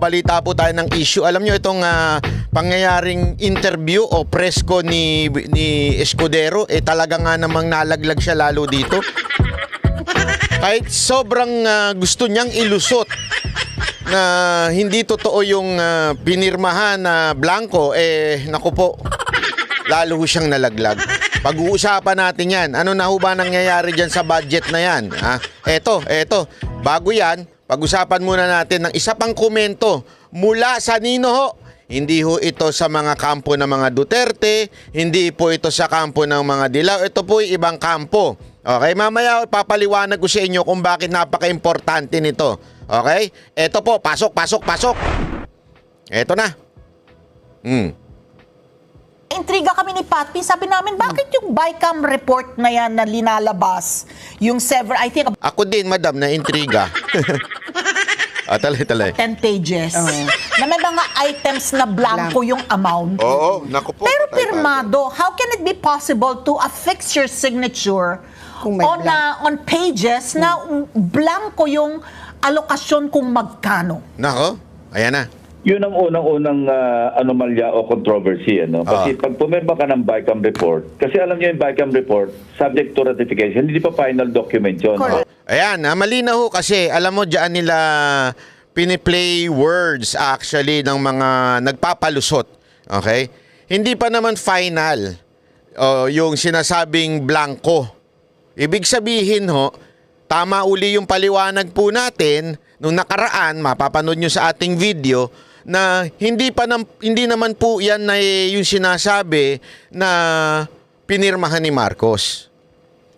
Balita po tayo ng issue. Alam nyo itong pangyayaring interview o presko ni Escudero, talaga nga namang nalaglag siya lalo dito. Kahit sobrang gusto niyang ilusot na hindi totoo yung pinirmahan na blanco, naku po, lalo siyang nalaglag. Pag-uusapan natin yan. Ano na ho ba nangyayari dyan sa budget na yan? Eto. Bago yan, pag-usapan muna natin ng isa pang komento mula sa Nino ho. Hindi ho ito sa mga kampo ng mga Duterte, hindi po ito sa kampo ng mga Dilaw, ito po yung ibang kampo. Okay, mamaya papaliwanag ko sa inyo kung bakit napaka-importante nito. Okay? Eto po, pasok. Eto na. Intriga kami ni Patpi. Sabi namin, bakit yung BICAM report na yan na linalabas? Yung I think, Ako din, madam, na intriga. Talay. 10 pages. Na may mga items na blanco yung amount. Oo, naku po. Pero pirmado, how can it be possible to affix your signature Kung may on pages na blanco yung alokasyon kung magkano? Nako, ayan na. Yun ang unang-unang anomalya o controversy. Kasi pag pumirma ka ng BICAM report, kasi alam niyo yung BICAM report, subject to ratification, hindi pa final document yun. Correct. Ayan, malinaw ho kasi alam mo dyan nila piniplay words actually ng mga nagpapalusot. Okay? Hindi pa naman final yung sinasabing blanco. Ibig sabihin ho, tama uli yung paliwanag po natin nung nakaraan, mapapanood nyo sa ating video, na hindi naman po yan na yung sinasabi na pinirmahan ni Marcos.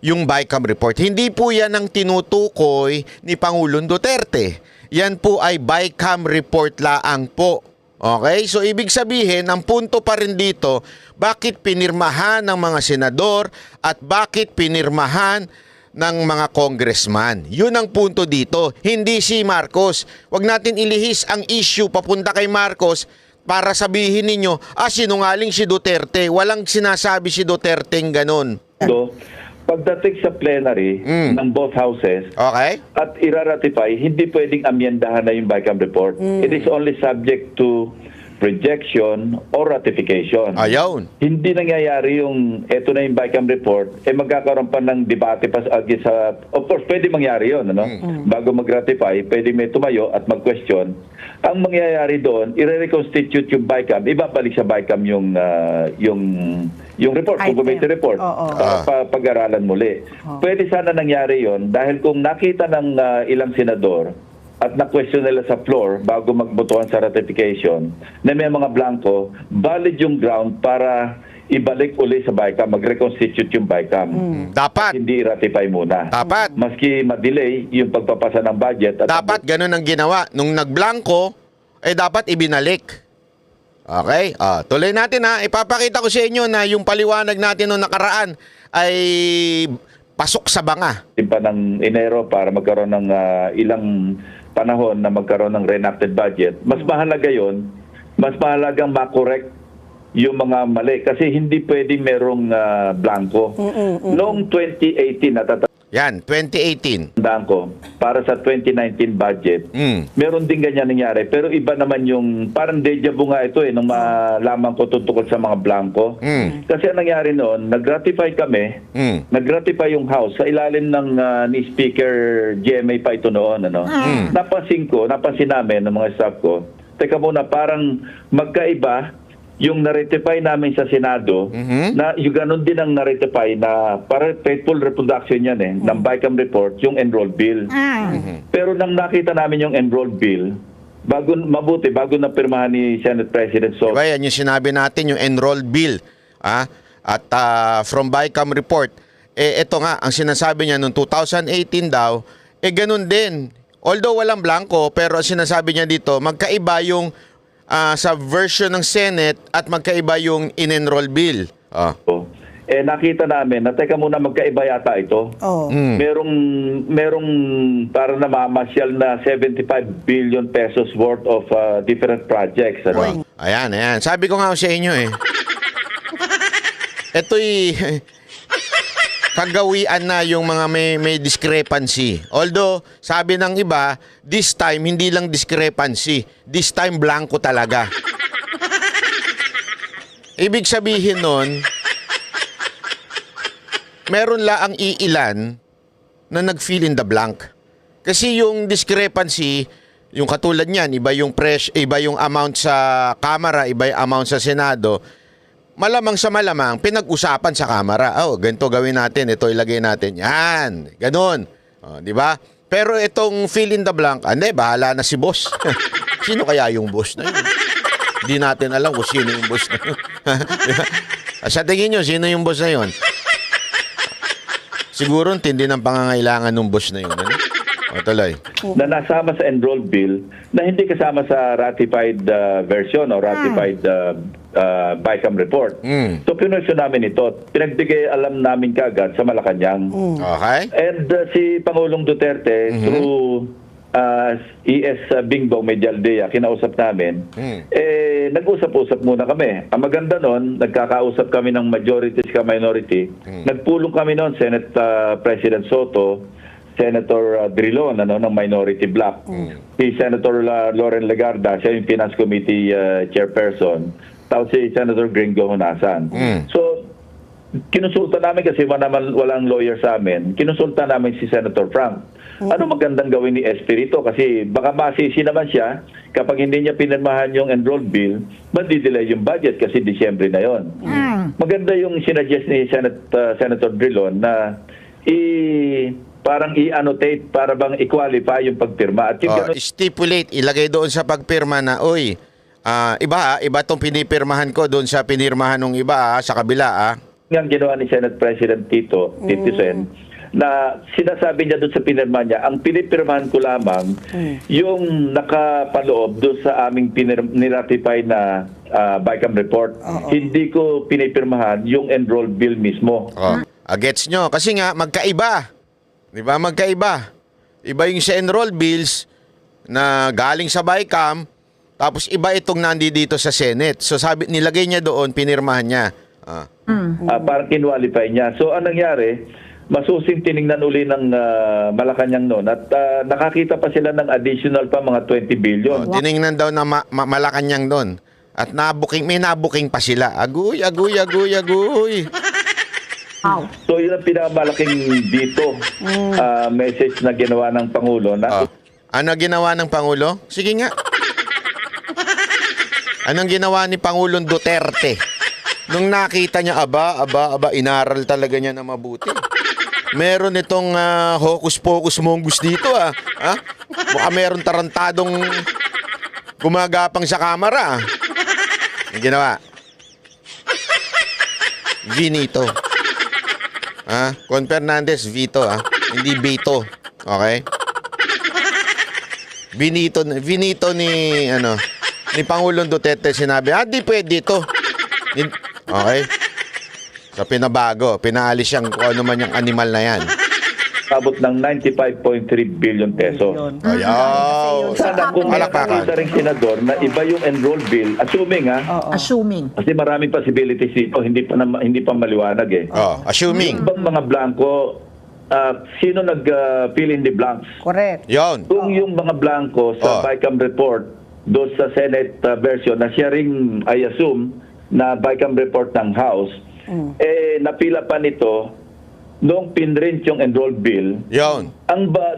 Yung BICAM report. Hindi po yan ang tinutukoy ni Pangulong Duterte. Yan po ay BICAM report laang po. Okay? So, ibig sabihin, ang punto pa rin dito, bakit pinirmahan ng mga senador at bakit pinirmahan ng mga congressman. Yun ang punto dito. Hindi si Marcos. Huwag natin ilihis ang issue papunta kay Marcos para sabihin ninyo, sinungaling si Duterte. Walang sinasabi si Duterte ng ganun. So, pagdating sa plenary ng both houses Okay? at iraratify, hindi pwedeng amyendahan na yung BICAM report. It is only subject to rejection or ratification. Ayaw. Hindi nangyayari yung eto na yung BICAM report, magkakaroon pa ng debate pa sa of course, pwede mangyari yun, bago mag-ratify, pwede may tumayo at mag-question. Ang mangyayari doon, i-reconstitute yung BICAM, ibabalik sa BICAM yung report, kung committee report, pag-aralan muli. Pwede sana nangyari yon dahil kung nakita ng ilang senador at na-question nila sa floor bago magbotohan sa ratification na may mga blanco, valid yung ground para ibalik uli sa BICAM, mag-reconstitute yung BICAM. Dapat. Hindi i-ratify muna. Dapat. Maski ma-delay yung pagpapasa ng budget. At Dapat ganun ang ginawa. Nung nagblanko, dapat ibinalik. Okay? Tuloy natin ha. Ipapakita ko sa inyo na yung paliwanag natin nung nakaraan ay pasok sa banga. pa ng Enero para magkaroon ng ilang panahon na magkaroon ng reenacted budget. Mas mahalaga yon, mas mahalagang makorek yung mga mali kasi hindi pwedeng merong blanco. Noong 2018, Yan, 2018. ko, para sa 2019 budget, meron din ganyan nangyari. Pero iba naman yung, parang deja vu nga ito nung malaman ko tungkol sa mga blanco. Kasi ang nangyari noon, nag-ratify kami, nag-ratify yung House sa ilalim ng ni Speaker GMA pa ito noon. Napansin namin ng mga staff ko, teka muna, parang magkaiba yung na-ratify namin sa Senado, na yung ganun din ang na-ratify na para faithful reproduction yan ng BICAM report, yung enrolled bill. Pero nang nakita namin yung enrolled bill, bago na pirmahan ni Senate President Soto. Diba yan yung sinabi natin, yung enrolled bill. At from BICAM report, ito nga, ang sinasabi niya noong 2018 daw, ganun din. Although walang blanco, pero ang sinasabi niya dito, magkaiba yung sa version ng Senate at magkaiba yung in-enroll bill. Nakita namin na teka muna, magkaiba yata ito. Merong para namamasyal na 75 billion pesos worth of different projects. Ayan. Sabi ko nga sa inyo Ito'y kagawian na yung mga may discrepancy. Although, sabi ng iba, this time, hindi lang discrepancy. This time, blanco talaga. Ibig sabihin nun, meron laang iilan na nag-fill in the blank. Kasi yung discrepancy, yung katulad niyan, iba yung amount sa Kamara, iba yung amount sa Senado, malamang sa malamang, pinag-usapan sa Kamara. Oh, ganito gawin natin, ito ilagay natin. Yan, ganun. Oh, di ba? Pero itong fill in the blank, hindi, bahala na si boss. Sino kaya yung boss na yun? Hindi natin alam kung sino yung boss na yun. Sa tingin nyo, sino yung boss na yun? Siguro tindi ng pangangailangan ng boss na yun. Ano? O, tuloy. Na nasama sa enrolled bill na hindi kasama sa ratified version o ratified BICAM report. So pinwestiyon namin ito. Pinagbigay alam namin kaagad sa Malacanang. Okay? And si Pangulong Duterte through ES Bingbong Medialdea, kinausap namin, nag-usap-usap muna kami. Ang maganda nun, nagkakausap kami ng majority sa minority. Nagpulong kami nun, Senate President Soto, Senator Drilon ng minority bloc. Si Senator Loren Legarda, siya yung Finance Committee Chairperson. Tapos si Senator Gringo Honasan. So, kinusulta namin kasi walang lawyer sa amin. Kinusulta namin si Senator Frank. Ano magandang gawin ni Espirito? Kasi baka masisi naman siya kapag hindi niya pinirmahan yung enrolled bill, madidelay yung budget kasi Disyembre na yon. Maganda yung sinuggest ni Senator Drilon na parang i-annotate para bang i-qualify yung pagpirma. At yung stipulate, ilagay doon sa pagpirma na, iba tong pinipirmahan ko doon sa pinirmahan ng iba sa kabila. Ang ginawa ni Senate President Tito Sen, na sinasabi niya doon sa pinirma niya, ang pinipirmahan ko lamang yung nakapaloob doon sa aming niratify na BICAM report. Hindi ko pinipirmahan yung enrolled bill mismo. Gets nyo? Kasi nga, magkaiba. Di ba? Magkaiba. Iba yung sa enrolled bills na galing sa BICAM, tapos iba itong nandito sa Senate. So sabi, nilagay niya doon, pinirmahan niya. Parang kinwalify niya. So anong nangyari, masusing tiningnan uli ng Malacanang noon at nakakita pa sila ng additional pa mga 20 billion. Tiningnan daw na Malacanang doon. At may nabuking pa sila. Aguy. So yun ang pinakamalaking dito message na ginawa ng Pangulo. Ano ginawa ng Pangulo? Sige nga. Anong ginawa ni Pangulong Duterte? Nung nakita niya, inaral talaga niya na mabuti. Meron itong hocus-pocus mongus dito Baka meron tarantadong gumagapang sa kamera. Yung ginawa. Vinito. Con Fernandez, Vito, hindi Beto. Okay? Vinito ni Pangulong Duterte sinabi, di pwede ito. Okay? So pinabago, pinaalis siyang kung ano man yung animal na yan. Abot ng 95.3 billion peso. Ayaw. Sana kung makakita rin senador na iba yung enrolled bill, assuming. Kasi maraming possibilities dito, hindi pa maliwanag Assuming. Yung bang mga blanco, sino nag-fill in the blanks? Correct. Yon. Kung yung mga blanco sa BICAM report, doon sa Senate version, na siya rin, I assume, na BICAM report ng House, napila pa nito, noong pinrint yung enrolled bill, yon.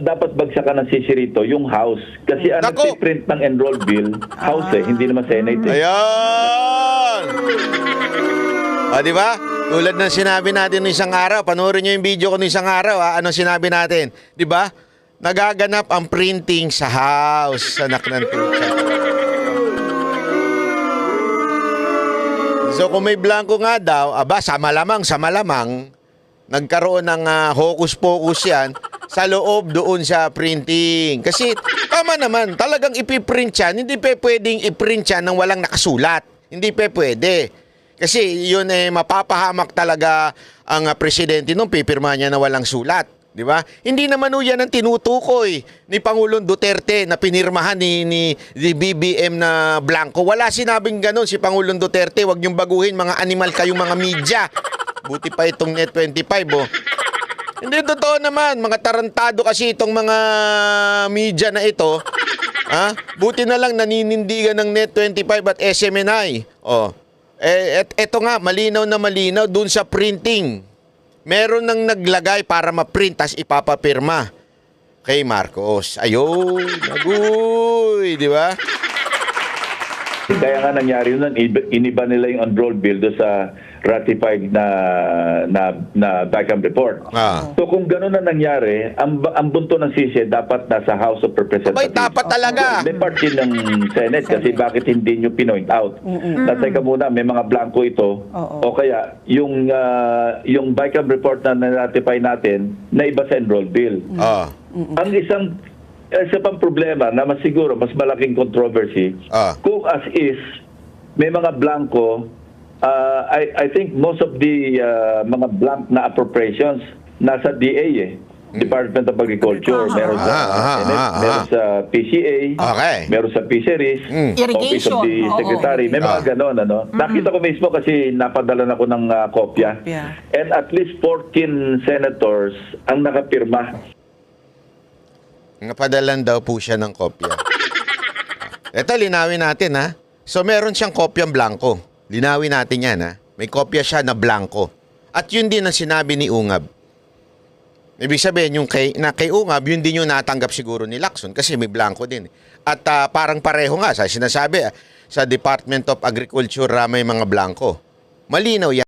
Dapat bagsakan ng sisirito yung House. Kasi ang nagpiprint ng enrolled bill, House hindi naman Senate. Ayan! Di ba? Tulad ng sinabi natin ng isang araw, panoorin nyo yung video ko ng isang araw, anong sinabi natin? Di ba? Nagaganap ang printing sa House, anak ng tuta. So kung may blanco nga daw, sa malamang, nagkaroon ng hocus-pocus yan sa loob doon sa printing. Kasi tama naman, talagang ipiprint yan. Hindi pwedeng iprint yan nang walang nakasulat. Hindi pwede. Kasi yun mapapahamak talaga ang presidente nung pipirma niya na walang sulat. Di ba? Hindi naman yan ang tinutukoy ni Pangulong Duterte na pinirmahan ni BBM na blanco. Wala sinabing ganun si Pangulong Duterte. Huwag niyong baguhin, mga animal kayong mga media. Buti pa itong Net25, Hindi totoo naman. Mga tarantado kasi itong mga media na ito. Buti na lang naninindigan ng Net25 at SMNI. Eto nga, malinaw na malinaw dun sa printing. Meron nang naglagay para ma-print tas ipapapirma kay Marcos. Ayun, agoy, di ba? Kaya nga nangyari yun, iniba nila yung unrolled bill doon sa ratified na BICAM report. So kung gano'n na nangyari, ang bunto ng sisi dapat nasa House of Representatives. Abay, dapat talaga. May part din ng Senate kasi bakit hindi nyo pinoint out. Teka muna, may mga blanco ito. O kaya, yung BICAM report na na-ratify natin, na iba sa enrolled bill. Ang isa pang problema na mas siguro, mas malaking controversy, kung as is, may mga blanco, I think most of the mga blank na appropriations nasa DA Department of Agriculture. Meron sa Senate, meron sa PCA, meron sa Fisheries, Office of the Secretary. May mga ganon. Nakita ko mismo kasi napadala ako ng kopya. And at least 14 senators ang nakapirma. Napadalan daw po siya ng kopya. Ito, linawin natin So meron siyang kopyang blanco. Linawin natin yan May kopya siya na blanco. At yun din ang sinabi ni Ungab. Ibig sabihin, yung kay Ungab, yun din yung natanggap siguro ni Lacson kasi may blanco din. At parang pareho nga, sa sinasabi, sa Department of Agriculture may mga blanco. Malinaw yan.